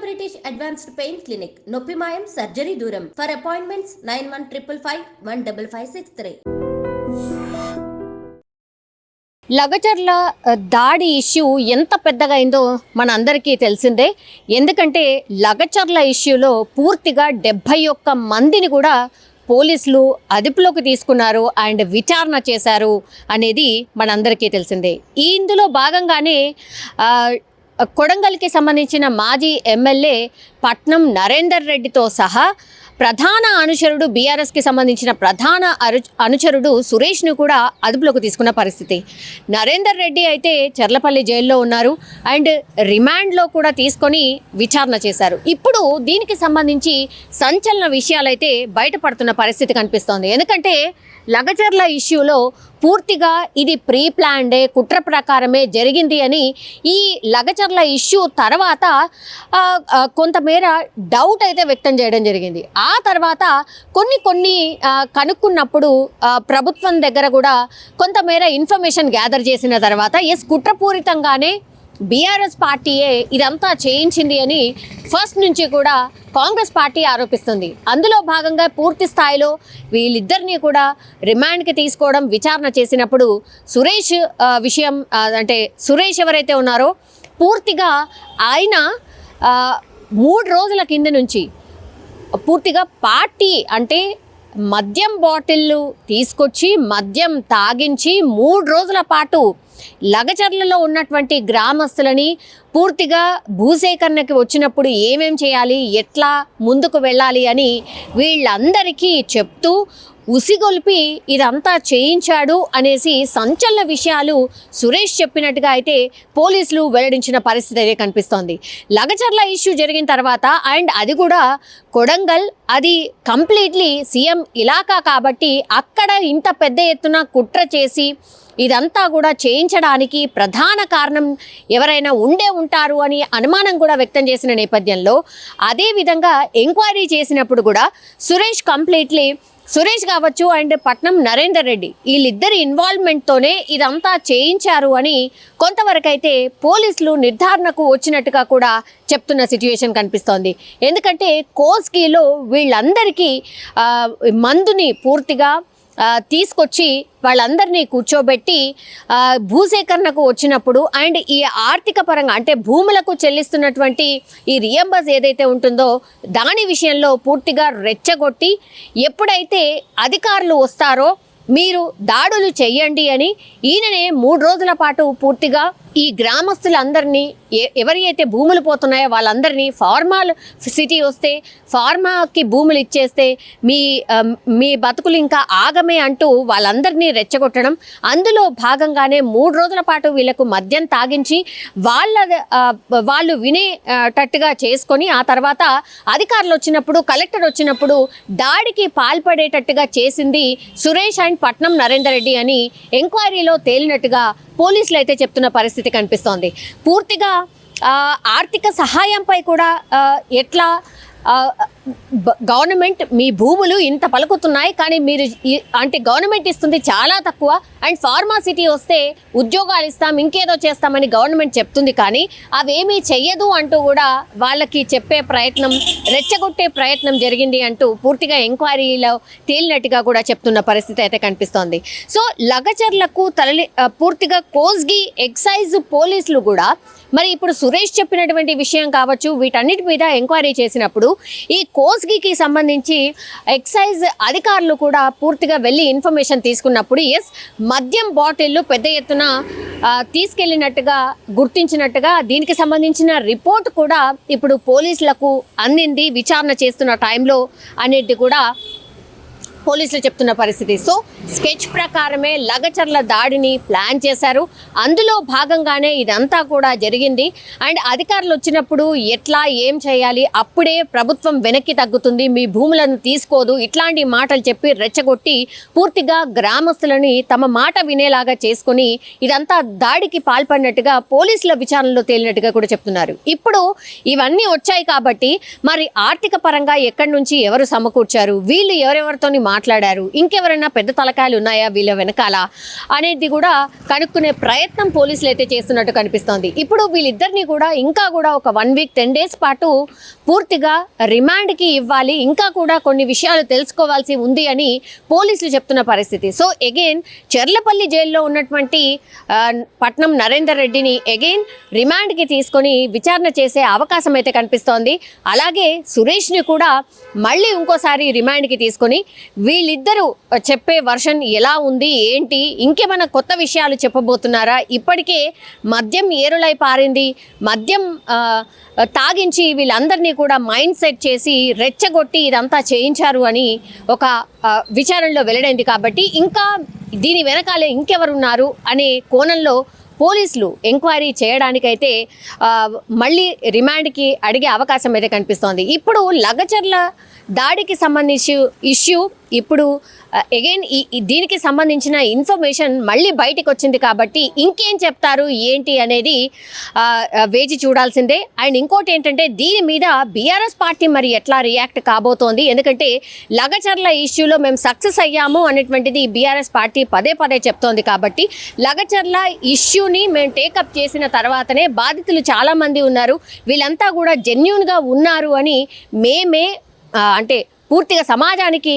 British advanced pain clinic నొప్పి మాయం surgery దూరం. For appointments 9155515563. లగచర్ల దాడి ఇష్యూ ఎంత పెద్దగా అయిందో మన అందరికీ తెలిసిందే. ఎందుకంటే లగచర్ల ఇష్యూలో పూర్తిగా 71 మందిని కూడా పోలీసులు అదుపులోకి తీసుకున్నారు అండ్ విచారణ చేశారు అనేది మనందరికీ తెలిసిందే. ఇందులో భాగంగానే కొడంగల్కి సంబంధించిన మాజీ ఎమ్మెల్యే పట్నం నరేందర్ రెడ్డితో సహా ప్రధాన అనుచరుడు బీఆర్ఎస్కి సంబంధించిన ప్రధాన అనుచరుడు సురేష్ను కూడా అదుపులోకి తీసుకున్న పరిస్థితి. నరేందర్ రెడ్డి అయితే చర్లపల్లి జైల్లో ఉన్నారు అండ్ రిమాండ్లో కూడా తీసుకొని విచారణ చేశారు. ఇప్పుడు దీనికి సంబంధించి సంచలన విషయాలైతే బయటపడుతున్న పరిస్థితి కనిపిస్తోంది. ఎందుకంటే లగచర్ల ఇష్యూలో పూర్తిగా ఇది ప్రీ ప్లాన్డే, కుట్ర ప్రకారమే జరిగింది అని ఈ లగచర్ల ఇష్యూ తర్వాత కొంతమేర డౌట్ అయితే వ్యక్తం చేయడం జరిగింది. ఆ తర్వాత కొన్ని కనుక్కున్నప్పుడు ప్రభుత్వం దగ్గర కూడా కొంతమేర ఇన్ఫర్మేషన్ గ్యాదర్ చేసిన తర్వాత కుట్రపూరితంగానే బీఆర్ఎస్ పార్టీయే ఇదంతా చేయించింది అని ఫస్ట్ నుంచి కూడా కాంగ్రెస్ పార్టీ ఆరోపిస్తుంది. అందులో భాగంగా పూర్తి స్థాయిలో వీళ్ళిద్దరినీ కూడా రిమాండ్కి తీసుకోవడం, విచారణ చేసినప్పుడు సురేష్ విషయం అంటే సురేష్ ఎవరైతే ఉన్నారో పూర్తిగా ఆయన 3 రోజుల కింద నుంచి పూర్తిగా పార్టీ అంటే మద్యం బాటిళ్ళు తీసుకొచ్చి మద్యం తాగించి 3 రోజుల పాటు లగచర్లలో ఉన్నటువంటి గ్రామస్తులని పూర్తిగా భూసేకరణకి వచ్చినప్పుడు ఏమేం చేయాలి, ఎట్లా ముందుకు వెళ్ళాలి అని వీళ్ళందరికీ చెప్తూ ఉసిగొల్పి ఇదంతా చేయించాడు అనేసి సంచలన విషయాలు సురేష్ చెప్పినట్టుగా అయితే పోలీసులు వెల్లడించిన పరిస్థితి అయితే కనిపిస్తోంది. లగచర్ల ఇష్యూ జరిగిన తర్వాత అండ్ అది కూడా కొడంగల్, అది కంప్లీట్లీ సీఎం ఇలాకా కాబట్టి అక్కడ ఇంత పెద్ద ఎత్తున కుట్ర చేసి ఇదంతా కూడా చేయించడానికి ప్రధాన కారణం ఎవరైనా ఉంటారు అని అనుమానం కూడా వ్యక్తం చేసిన నేపథ్యంలో అదేవిధంగా ఎంక్వైరీ చేసినప్పుడు కూడా సురేష్ కావచ్చు అండ్ పట్నం నరేందర్ రెడ్డి వీళ్ళిద్దరి ఇన్వాల్వ్మెంట్తోనే ఇదంతా చేయించారు అని కొంతవరకు అయితే పోలీసులు నిర్ధారణకు వచ్చినట్టుగా కూడా చెప్తున్న సిచ్యువేషన్ కనిపిస్తోంది. ఎందుకంటే కోస్గిలో వీళ్ళందరికీ మందుని పూర్తిగా తీసుకొచ్చి వాళ్ళందరినీ కూర్చోబెట్టి భూసేకరణకు వచ్చినప్పుడు అండ్ ఈ ఆర్థిక పరంగా అంటే భూములకు చెల్లిస్తున్నటువంటి ఈ రియంబర్స్ ఏదైతే ఉంటుందో దాని విషయంలో పూర్తిగా రెచ్చగొట్టి ఎప్పుడైతే అధికారులు వస్తారో మీరు దాడులు చెయ్యండి అని ఈయననే 3 రోజుల పాటు పూర్తిగా ఈ గ్రామస్తులందరినీ ఎవరి అయితే భూములు పోతున్నాయో వాళ్ళందరినీ సిటీ వస్తే ఫార్మాకి భూములు ఇచ్చేస్తే మీ బతుకులు ఇంకా ఆగమే అంటూ వాళ్ళందరినీ రెచ్చగొట్టడం, అందులో భాగంగానే 3 రోజుల పాటు వీళ్ళకు మద్యం తాగించి వాళ్ళు వినేటట్టుగా చేసుకొని ఆ తర్వాత అధికారులు వచ్చినప్పుడు, కలెక్టర్ వచ్చినప్పుడు దాడికి పాల్పడేటట్టుగా చేసింది సురేష్ అండ్ పట్నం నరేందర్ రెడ్డి అని ఎంక్వైరీలో తేలినట్టుగా పోలీసులు అయితే చెప్తున్న పరిస్థితి కనిపిస్తోంది. పూర్తిగా ఆర్థిక సహాయంపై కూడా ఎట్లా గవర్నమెంట్ మీ భూములు ఇంత పలుకుతున్నాయి కానీ మీరు అంటే గవర్నమెంట్ ఇస్తుంది చాలా తక్కువ అండ్ ఫార్మాసిటీ వస్తే ఉద్యోగాలు ఇస్తాం, ఇంకేదో చేస్తామని గవర్నమెంట్ చెప్తుంది కానీ అవేమీ చెయ్యదు అంటూ కూడా వాళ్ళకి చెప్పే ప్రయత్నం, రెచ్చగొట్టే ప్రయత్నం జరిగింది అంటూ పూర్తిగా ఎంక్వైరీలో తేలినట్టుగా కూడా చెప్తున్న పరిస్థితి అయితే కనిపిస్తోంది. సో లగచర్లకు పూర్తిగా కోస్గి ఎక్సైజ్ పోలీసులు కూడా మరి ఇప్పుడు సురేష్ చెప్పినటువంటి విషయం కావచ్చు వీటన్నిటి మీద ఎంక్వైరీ చేసినప్పుడు ఈ కోస్గికి సంబంధించి ఎక్సైజ్ అధికారులు కూడా పూర్తిగా వెళ్ళి ఇన్ఫర్మేషన్ తీసుకున్నప్పుడు మద్యం బాటిళ్ళు పెద్ద ఎత్తున తీసుకెళ్ళినట్టుగా గుర్తించినట్టుగా దీనికి సంబంధించిన రిపోర్ట్ కూడా ఇప్పుడు పోలీసులకు అందింది విచారణ చేస్తున్న టైంలో అనేది కూడా పోలీసులు చెప్తున్న పరిస్థితి. సో స్కెచ్ ప్రకారమే లగచర్ల దాడిని ప్లాన్ చేశారు, అందులో భాగంగానే ఇదంతా కూడా జరిగింది. అండ్ అధికారులు వచ్చినప్పుడు ఎట్లా ఏం చేయాలి, అప్పుడే ప్రభుత్వం వెనక్కి తగ్గుతుంది, మీ భూములను తీసుకోదు, ఇట్లాంటి మాటలు చెప్పి రెచ్చగొట్టి పూర్తిగా గ్రామస్తులని తమ మాట వినేలాగా చేసుకొని ఇదంతా దాడికి పాల్పడినట్టుగా పోలీసుల విచారణలో తేలినట్టుగా కూడా చెప్తున్నారు. ఇప్పుడు ఇవన్నీ వచ్చాయి కాబట్టి మరి ఆర్థిక పరంగా ఎక్కడి నుంచి ఎవరు సమకూర్చారు, వీళ్ళు ఎవరెవరితోని మాట్లాడారు, ఇంకెవరైనా పెద్ద తలకాయలు ఉన్నాయా వీళ్ళ వెనకాల అనేది కూడా కనుక్కునే ప్రయత్నం పోలీసులు అయితే చేస్తున్నట్టు కనిపిస్తోంది. ఇప్పుడు వీళ్ళిద్దరిని కూడా ఇంకా కూడా ఒక 1 వీక్ 10 డేస్ పాటు పూర్తిగా రిమాండ్కి ఇవ్వాలి, ఇంకా కూడా కొన్ని విషయాలు తెలుసుకోవాల్సి ఉంది అని పోలీసులు చెప్తున్న పరిస్థితి. సో అగైన్ చెర్లపల్లి జైల్లో ఉన్నటువంటి పట్నం నరేందర్ రెడ్డిని అగైన్ రిమాండ్కి తీసుకొని విచారణ చేసే అవకాశం అయితే కనిపిస్తోంది. అలాగే సురేష్ని కూడా మళ్ళీ ఇంకోసారి రిమాండ్కి తీసుకొని వీళ్ళిద్దరూ చెప్పే వర్షన్ ఎలా ఉంది ఏంటి, ఇంకేమైనా కొత్త విషయాలు చెప్పబోతున్నారా, ఇప్పటికే మద్యం ఏరులై పారింది, మద్యం తాగించి వీళ్ళందరినీ కూడా మైండ్ సెట్ చేసి రెచ్చగొట్టి ఇదంతా చేయించారు అని ఒక విచారణలో వెల్లడైంది. కాబట్టి ఇంకా దీని వెనకాలే ఇంకెవరున్నారు అనే కోణంలో పోలీసులు ఎంక్వైరీ చేయడానికైతే మళ్ళీ రిమాండ్కి అడిగే అవకాశం అయితే కనిపిస్తోంది. ఇప్పుడు లగచర్ల దాడికి సంబంధించి ఇష్యూ ఇప్పుడు అగైన్ దీనికి సంబంధించిన ఇన్ఫర్మేషన్ మళ్ళీ బయటకు వచ్చింది కాబట్టి ఇంకేం చెప్తారు ఏంటి అనేది వేచి చూడాల్సిందే. అండ్ ఇంకోటి ఏంటంటే దీని మీద బీఆర్ఎస్ పార్టీ మరి ఎట్లా రియాక్ట్ కాబోతోంది, ఎందుకంటే లగచర్ల ఇష్యూలో మేము సక్సెస్ అయ్యాము అనేటువంటిది బీఆర్ఎస్ పార్టీ పదే పదే చెప్తోంది. కాబట్టి లగచర్ల ఇష్యూని మేము టేకప్ చేసిన తర్వాతనే బాధితులు చాలామంది ఉన్నారు, వీళ్ళంతా కూడా జెన్యూన్గా ఉన్నారు అని మేమే అంటే పూర్తిగా సమాజానికి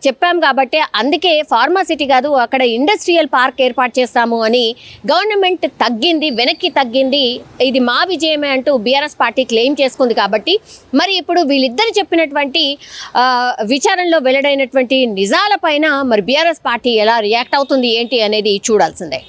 చెప్పాం కాబట్టి అందుకే ఫార్మాసిటీ కాదు అక్కడ ఇండస్ట్రియల్ పార్క్ ఏర్పాటు చేస్తాము అని గవర్నమెంట్ వెనక్కి తగ్గింది, ఇది మా విజయమే అంటూ బీఆర్ఎస్ పార్టీ క్లెయిమ్ చేసుకుంది. కాబట్టి మరి ఇప్పుడు వీళ్ళిద్దరు చెప్పినటువంటి విచారణలో వెల్లడైనటువంటి నిజాలపైన మరి బీఆర్ఎస్ పార్టీ ఎలా రియాక్ట్ అవుతుంది ఏంటి అనేది చూడాల్సిందే.